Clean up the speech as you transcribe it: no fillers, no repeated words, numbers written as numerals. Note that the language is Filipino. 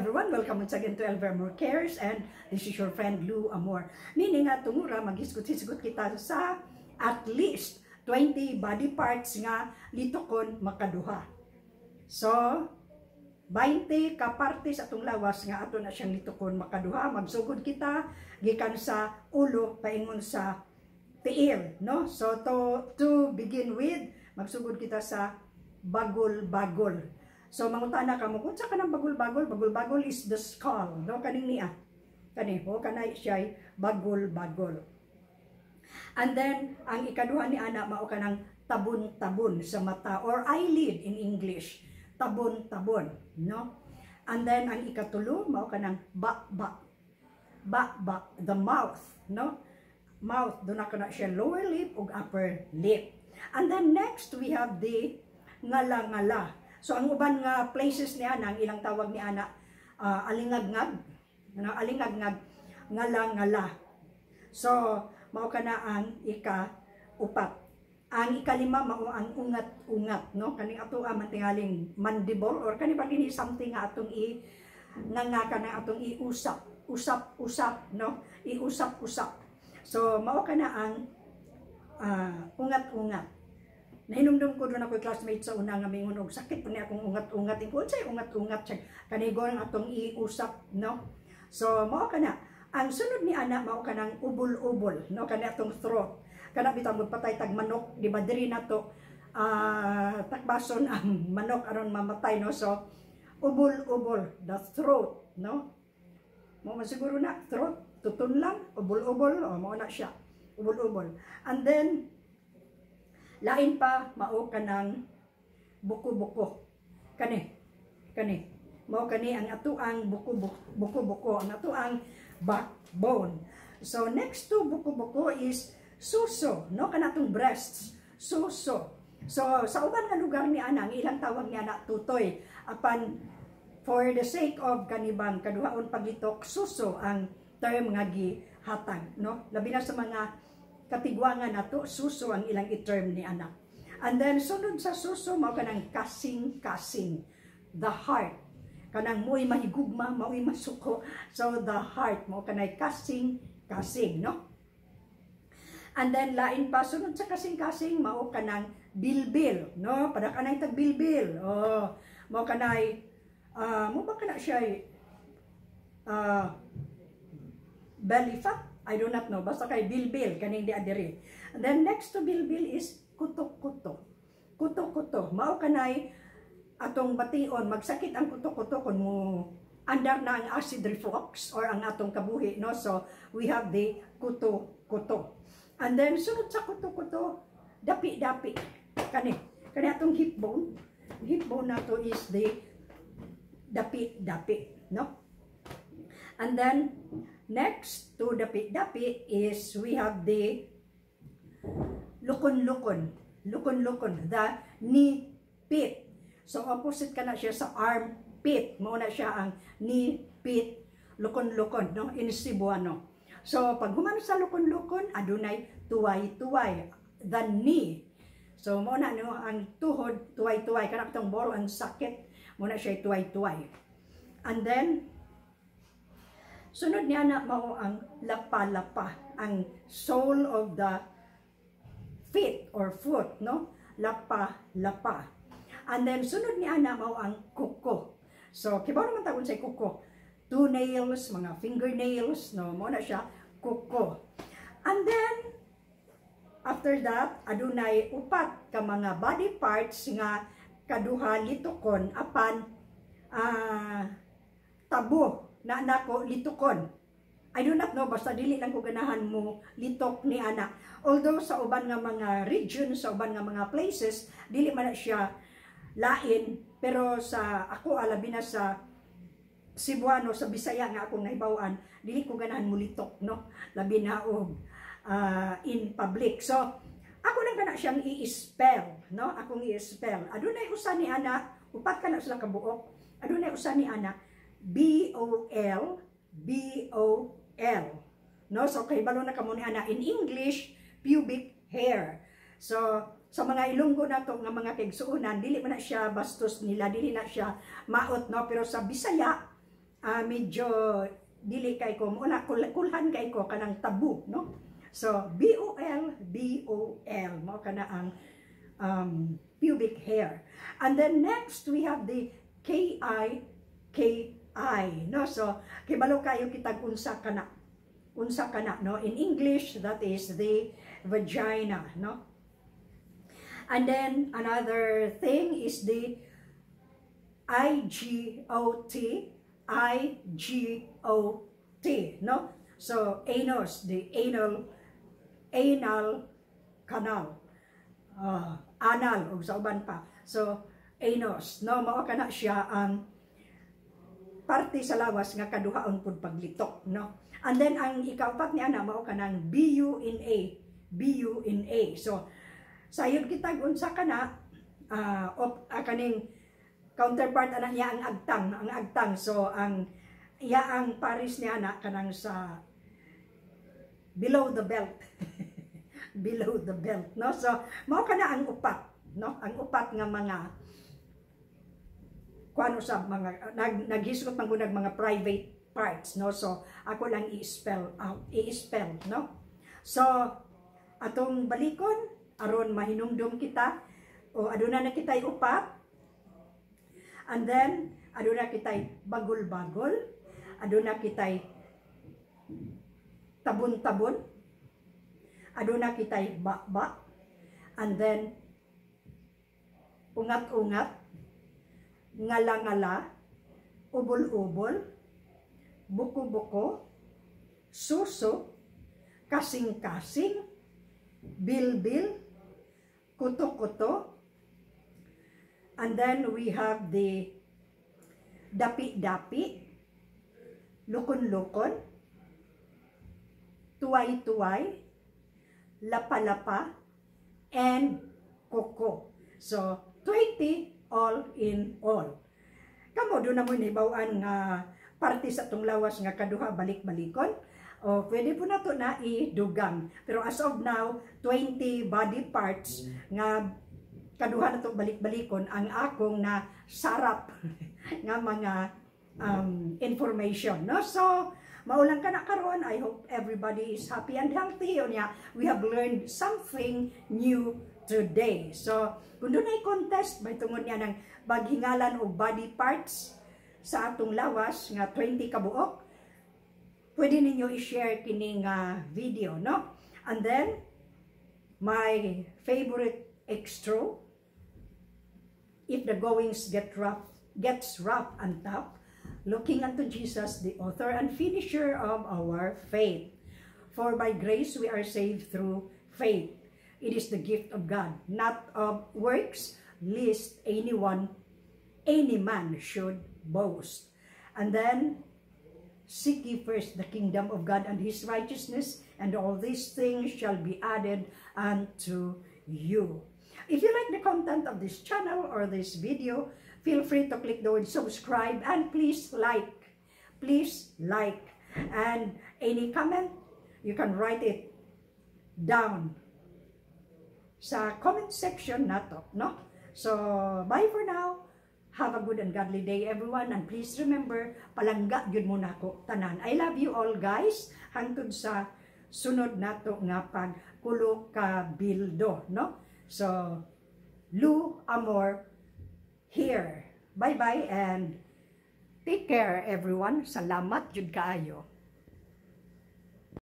Everyone, welcome once again to Elvermore Cares, and this is your friend Lou Amor. Meaning nga tungura maghisgot-hisgot kita sa at least 20 body parts nga litokon makaduha. So 20 ka partes atong lawas nga ato na siyang litokon makaduha. Magsugod kita gikan sa ulo paingon sa tiil, no? So to begin with, magsugod kita sa bagol-bagol. So mangutana ka mo kung sa kanang bagol-bagol, bagol-bagol is the skull, no? Kaning niya. Kani ho kanay siya bagol-bagol. And then ang ikaduha ni ana mao kanang tabon-tabon sa mata or eyelid in English. Tabon-tabon, no? And then ang ikatulo mao kanang ba-ba. Ba-ba, the mouth, no? Mouth, doon na kana siya lower lip ug upper lip. And then next we have the ngala-ngala. So ang uban nga places ni ana, ang ilang tawag ni ana, alingagngag, alingagngag, ngala-ngala. So mao kana ang ika-upat. Ang ikalima mao ang ungat-ungat, no? Kaning ato man tingaling mandible or kani ba kini something nga atong nangaka na atong iusap, usap-usap, no? Iusap-usap. So mao kana ang ungat-ungat. Nahinumdum ko doon ako classmate sa una nga mingon og sakit pa niya akong ungat-ungat. Kung say ungat-ungat siya kanigo ang atong iusap, no? So mao kana ang sunod ni ana mao kanang ubol-ubol, no? Kani atong throat. Kana bitang magpatay tag manok, di ba diri nato takbason ang manok aron mamatay, no? So ubol-ubol, the throat, no? Mao man siguro na throat, tutun lang, ubol-ubol, o mao na siya. Ubol-ubol. And then lain pa mao kanang buko-buko. Kani mao kani ang atuang buko-buko, ang atuang backbone. So next to buko-buko is suso, no? Kanatong breasts, suso. So sa uban nga lugar ni ana, ang ilang tawag niya na tutoy. Apan for the sake of kanibang kaduhaon pagitok, suso ang term nga gihatag, no? Labi na sa mga katigwangan nato, suso ang ilang i-term ni anak. And then sunod sa suso mao kanang kasing-kasing, the heart. Kanang mo'y mahigugma, mo'y masuko. So the heart mao kanay kasing-kasing, no? And then lain pa sunod sa kasing-kasing mao kanang bilbil, no? Pada kanay tag bilbil. Oh, mao kanay mo ba kana siya belly fat? I do not know. Basta kay bilbil, kaning di adiri. And then next to bilbil is kuto-kuto. Kuto-kuto. Mao kanay atong bation, magsakit ang kuto-kuto kung mo andar na ang acid reflux or ang atong kabuhi, no? So we have the kuto-kuto. And then sunod sa kuto-kuto, dapi-dapi. Kani atong hip bone. Hip bone nato is the dapi-dapi, no? And then next to dapi-dapi is we have the lukon-lukon. Lukon-lukon, the knee pit. So opposite ka na siya sa armpit. Mao na siya ang knee pit, lukon-lukon, no? In Cebuano. So pag human sa lukon-lukon, adunay tuway-tuway, the knee. So mao na no ang tuhod, tuway-tuway. Kana katong boro ang sakit, mao na siya tuway-tuway. And then sunod niya na mao ang lapa-lapa, ang sole of the feet or foot, no? Lapa-lapa. And then sunod niya na mao ang kuko. So kibaw naman tawon sa kuko. Two nails, mga fingernails, no? Mao na siya kuko. And then after that, adunay upat ka mga body parts nga kaduha litokon apan tabo na nako litukon. I do not know, basta dili lang ko ganahan mo litok ni ana. Although sa uban nga mga regions, sa uban nga mga places, dili man na siya lain, pero sa ako alabi na sa Cebuano, sa Bisaya nga akong nahibawan, dili ko ganahan mo litok, no? Labi na og in public. So ako lang kana siyang i-spell, no? Akong i-spell. Adunay usa ni ana, upat kana sila kabuok. Adunay usa ni ana, B-O-L, B-O-L. No? So, kay balo na kamo ni ana. In English, pubic hair. So, sa mga Ilonggo na to, nga mga kigsuunan, dili man na siya bastos nila, dili na siya maot, no? Pero sa Bisaya, medyo dili kay ko wala kulhan kay ko kanang tabu, no? So BOL mo kana ang pubic hair. And then next we have the KI, no? So kibalo kayo kitag unsa kana no? In English that is the vagina, no? And then another thing is the IGOT, no? So anus, the anal canal, anal ug sa uban pa. So anus, no, mao kana siya ang parte sa lawas nga kaduhaon pud paglitok, no? And then ang ikaapat ni ana mao kanang BUNA. So sayod kitag unsa kana kaning counterpart ana niya ang agtang. So ang paris niya ana kanang sa below the belt. Below the belt, no? So mao kana ang upat, no? Ang upat nga mga kuano sa mga naghisgot man gunag mga private parts, no? So ako lang i-spell, no? So atong balikon aron mahinumdum kita o aduna na kitay upat, and then aduna kitay bagol-bagol, aduna kitay tabon-tabon, aduna kitay ba, and then ungat-ungat, ngala-ngala, ubol-ubol, buko-buko, suso, kasing-kasing, bil-bil, kuto-kuto, and then we have the dapi-dapi, lukon-lukon, tuway-tuway, lapa-lapa, and koko. So 20 all in all. Kamo doon na mo nibawan nga parte sa tong lawas nga kaduha balik-balikon. O pwede po na to na idugang. Pero as of now, 20 body parts nga kaduha na to balik-balikon ang akong na sarap nga mga information, no? So maulang ka na karon. I hope everybody is happy and healthy. We have learned something new today. So kung doon ay contest may tungod niya ng baghingalan o body parts sa atong lawas nga 20 kabuok, pwede ninyo i-share kining video, no? And then my favorite extra, if the goings gets rough and tough, looking unto Jesus, the author and finisher of our faith. For by grace we are saved through faith. It is the gift of God, not of works, lest any man should boast. And then, seek ye first the kingdom of God and his righteousness, and all these things shall be added unto you. If you like the content of this channel or this video, feel free to click the word subscribe, and please like. And any comment, you can write it down sa comment section nato, no? So, bye for now. Have a good and godly day, everyone. And please remember, palangga yun muna ko tanan. I love you all, guys. Hangtod sa sunod nato nga pagkulo ka bildo, no? So, Lu Amor here. Bye-bye and take care, everyone. Salamat jud kaayo.